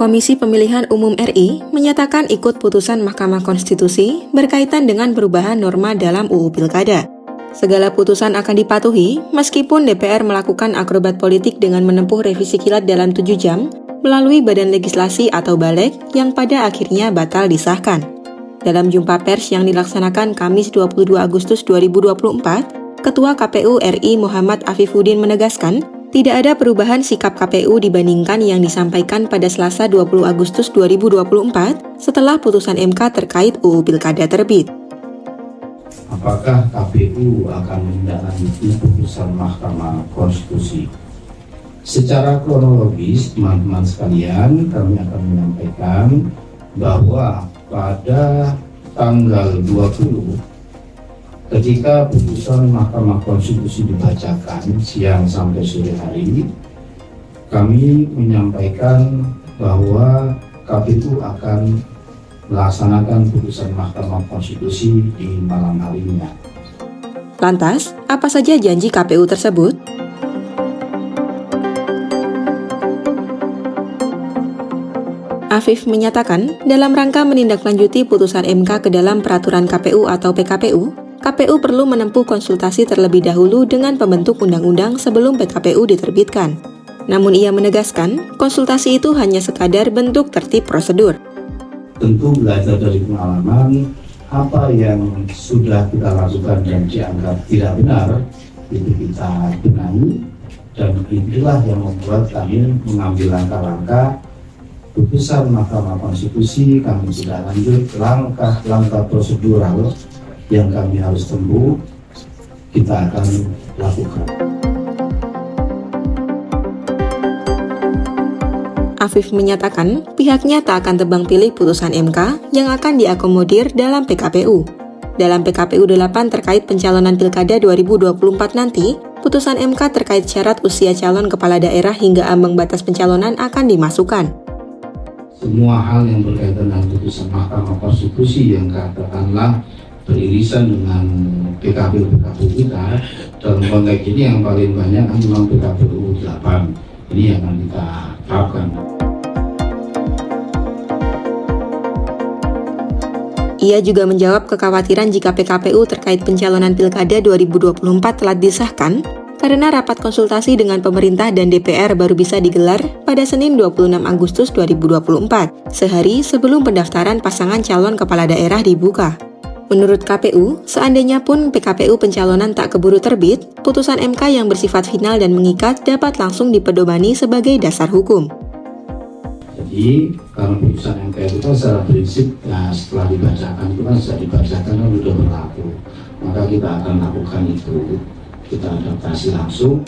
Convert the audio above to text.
Komisi Pemilihan Umum RI menyatakan ikut putusan Mahkamah Konstitusi berkaitan dengan perubahan norma dalam UU Pilkada. Segala putusan akan dipatuhi meskipun DPR melakukan akrobat politik dengan menempuh revisi kilat dalam 7 jam melalui Badan Legislasi atau Balek yang pada akhirnya batal disahkan. Dalam jumpa pers yang dilaksanakan Kamis 22 Agustus 2024, Ketua KPU RI Muhammad Afifuddin menegaskan, tidak ada perubahan sikap KPU dibandingkan yang disampaikan pada Selasa 20 Agustus 2024 setelah putusan MK terkait UU Pilkada terbit. Apakah KPU akan menindaklanjuti putusan Mahkamah Konstitusi? Secara kronologis, teman-teman sekalian, kami akan menyampaikan bahwa pada tanggal 20 ketika putusan Mahkamah Konstitusi dibacakan siang sampai sore hari, kami menyampaikan bahwa KPU akan melaksanakan putusan Mahkamah Konstitusi di malam harinya. Lantas, apa saja janji KPU tersebut? Afif menyatakan, dalam rangka menindaklanjuti putusan MK ke dalam peraturan KPU atau PKPU, KPU perlu menempuh konsultasi terlebih dahulu dengan pembentuk undang-undang sebelum PKPU diterbitkan. Namun ia menegaskan, konsultasi itu hanya sekadar bentuk tertib prosedur. Tentu belajar dari pengalaman, apa yang sudah kita lakukan dan dianggap tidak benar, itu kita benahi, dan itulah yang membuat kami mengambil langkah-langkah putusan Mahkamah Konstitusi. Kami sudah lanjut langkah-langkah prosedural yang kami harus tempuh, kita akan lakukan. Afif menyatakan pihaknya tak akan tebang pilih putusan MK yang akan diakomodir dalam PKPU. Dalam PKPU 8 terkait pencalonan Pilkada 2024 nanti, putusan MK terkait syarat usia calon kepala daerah hingga ambang batas pencalonan akan dimasukkan. Semua hal yang berkaitan dengan putusan Mahkamah Konstitusi yang katakanlah beririsan dengan PKPU kita, dalam konteks ini yang paling banyak memang PKPU 8 ini yang akan kita terapkan. Ia juga menjawab kekhawatiran jika PKPU terkait pencalonan Pilkada 2024 telah disahkan karena rapat konsultasi dengan pemerintah dan DPR baru bisa digelar pada Senin 26 Agustus 2024, sehari sebelum pendaftaran pasangan calon kepala daerah dibuka. Menurut KPU, seandainya pun PKPU pencalonan tak keburu terbit, putusan MK yang bersifat final dan mengikat dapat langsung dipedomani sebagai dasar hukum. Jadi, kalau putusan MK itu kan secara prinsip, setelah dibacakan itu kan sudah dibacakan dan sudah berlaku. Maka kita akan lakukan itu, kita adaptasi langsung.